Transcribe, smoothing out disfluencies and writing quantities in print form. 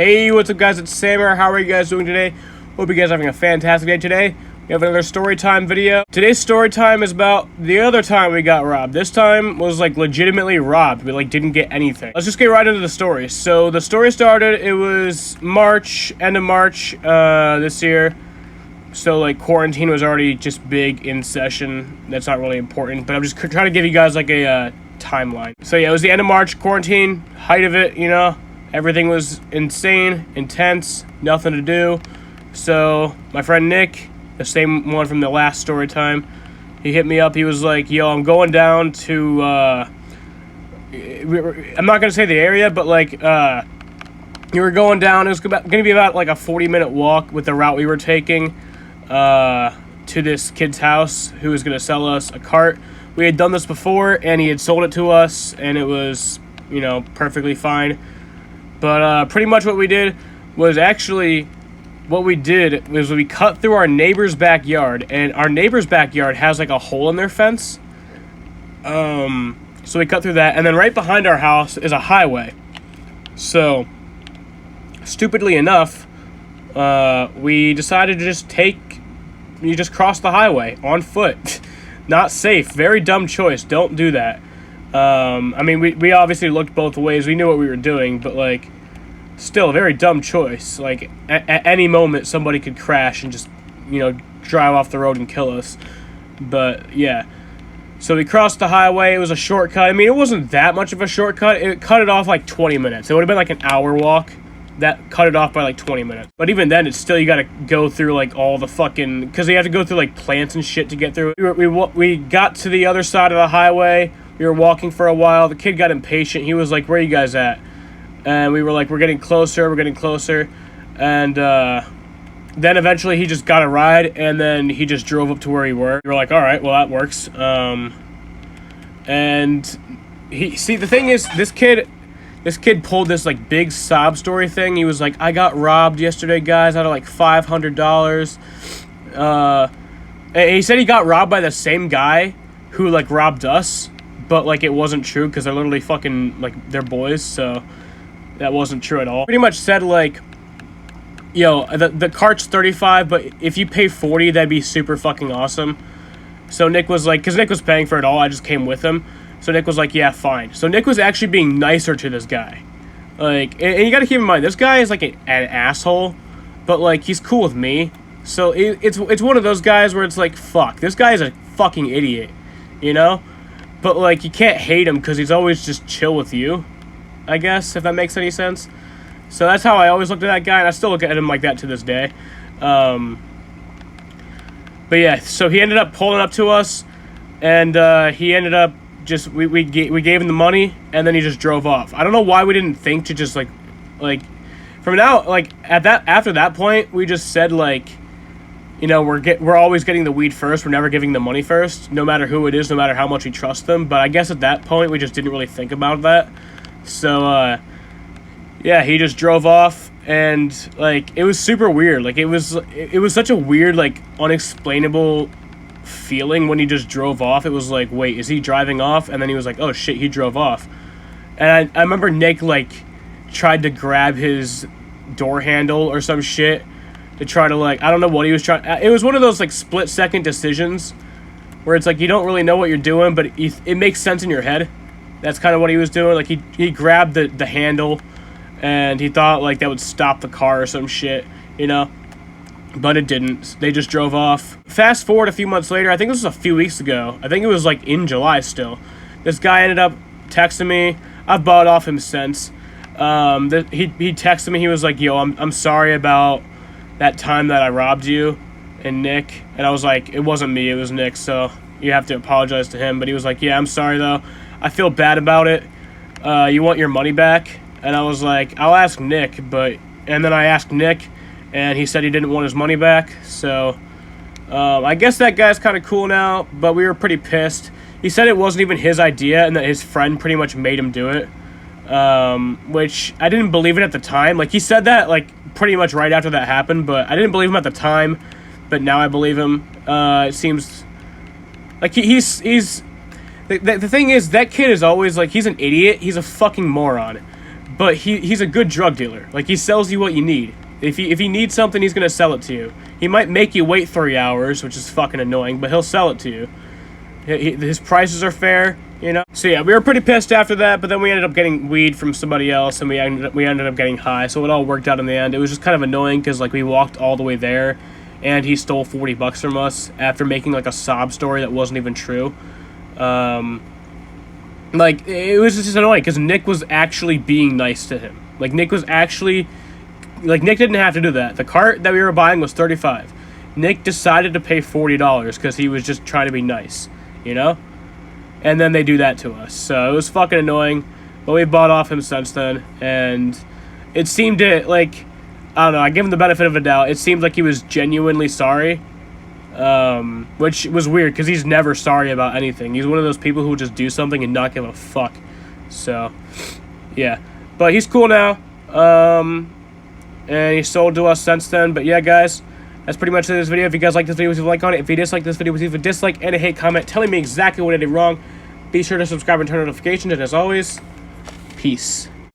Hey, what's up guys, it's Sammer. How are you guys doing today? Hope you guys are having a fantastic day today. We have another story time video. Today's story time is about the other time we got robbed. This time was like legitimately robbed. We like didn't get anything. Let's just get right into the story. So the story started, it was March, end of March this year. So like quarantine was already just big in session. That's not really important, but I'm just trying to give you guys like a timeline. So yeah, it was the end of March, quarantine, height of it, you know. Everything was insane, intense, nothing to do. So my friend Nick, the same one from the last story time, he hit me up. He was like, yo, I'm going down to, I'm not going to say the area, but like, you were going down. It was going to be about like a 40-minute walk with the route we were taking to this kid's house who was going to sell us a cart. We had done this before, and he had sold it to us, and it was, you know, perfectly fine. But pretty much what we did was we cut through our neighbor's backyard, and our neighbor's backyard has like a hole in their fence. So we cut through that, and then right behind our house is a highway. So, stupidly enough, we decided to just cross the highway on foot. Not safe. Very dumb choice. Don't do that. I mean, we obviously looked both ways. We knew what we were doing, but, like, still a very dumb choice. Like, at any moment, somebody could crash and just, you know, drive off the road and kill us. But, yeah. So we crossed the highway. It was a shortcut. I mean, it wasn't that much of a shortcut. It cut it off, like, 20 minutes. It would have been, like, an hour walk. That cut it off by, like, 20 minutes. But even then, it's still, you gotta go through, like, all the fucking... Because you have to go through, like, plants and shit to get through. We got to the other side of the highway. We were walking for a while. The kid got impatient. He was like, where are you guys at? And we were like, we're getting closer. And then eventually he just got a ride, and then he just drove up to where we were. We were like, all right, well, that works. And the thing is, this kid pulled this like big sob story thing. He was like, I got robbed yesterday, guys, out of like $500. And he said he got robbed by the same guy who like robbed us. But, like, it wasn't true because they're literally fucking, like, they're boys, so that wasn't true at all. Pretty much said, like, yo, the cart's $35, but if you pay $40, that'd be super fucking awesome. So Nick was like, because Nick was paying for it all, I just came with him. So Nick was like, yeah, fine. So Nick was actually being nicer to this guy. Like, and you gotta keep in mind, this guy is, like, an asshole, but, like, he's cool with me. So it's one of those guys where it's like, fuck, this guy is a fucking idiot, you know? But, like, you can't hate him because he's always just chill with you, I guess, if that makes any sense. So that's how I always looked at that guy, and I still look at him like that to this day. But, yeah, so he ended up pulling up to us, and he ended up just, we gave him the money, and then he just drove off. I don't know why we didn't think to just, like, from now, like, after that point, we just said, like, you know, we're always getting the weed first. We're never giving the money first, no matter who it is, no matter how much we trust them. But I guess at that point, we just didn't really think about that. So, yeah, he just drove off, and, like, it was super weird. Like, it was such a weird, like, unexplainable feeling when he just drove off. It was like, wait, is he driving off? And then he was like, oh, shit, he drove off. And I remember Nick, like, tried to grab his door handle or some shit to try to, like, I don't know what he was trying. It was one of those, like, split-second decisions where it's like you don't really know what you're doing, but it makes sense in your head. That's kind of what he was doing. Like, he grabbed the handle, and he thought, like, that would stop the car or some shit, you know? But it didn't. They just drove off. Fast forward a few months later, I think this was a few weeks ago. I think it was, like, in July still. This guy ended up texting me. I've bought off him since. He texted me. He was like, yo, I'm sorry about that time that I robbed you and Nick. And I was like, it wasn't me, it was Nick, so you have to apologize to him. But he was like, yeah, I'm sorry though, I feel bad about it. You want your money back? And I was like, I'll ask Nick. And then I asked Nick, and he said he didn't want his money back. So I guess that guy's kind of cool now, but we were pretty pissed. He said it wasn't even his idea and that his friend pretty much made him do it. Which I didn't believe it at the time. Like, he said that, like, pretty much right after that happened, but I didn't believe him at the time, but now I believe him. It seems like he's the thing is, that kid is always, like, he's an idiot. He's a fucking moron. but he's a good drug dealer. Like, he sells you what you need. If he needs something, he's gonna sell it to you. He might make you wait 3 hours, which is fucking annoying, but he'll sell it to you. His prices are fair, you know? So yeah, we were pretty pissed after that, but then we ended up getting weed from somebody else, and we ended up getting high, so it all worked out in the end. It was just kind of annoying, because, like, we walked all the way there, and he stole $40 from us after making, like, a sob story that wasn't even true. Like, it was just annoying, because Nick was actually being nice to him. Like, Nick was actually... Like, Nick didn't have to do that. The cart that we were buying was $35. Nick decided to pay $40 because he was just trying to be nice, you know? And then they do that to us. So it was fucking annoying. But we bought off him since then. And it seemed to, like... I don't know. I give him the benefit of a doubt. It seemed like he was genuinely sorry. Which was weird because he's never sorry about anything. He's one of those people who would just do something and not give a fuck. So, yeah. But he's cool now. And he sold to us since then. But yeah, guys, that's pretty much it this video. If you guys like this video, leave a like on it. If you dislike this video, leave a dislike and a hate comment telling me exactly what I did wrong. Be sure to subscribe and turn on notifications. And as always, peace.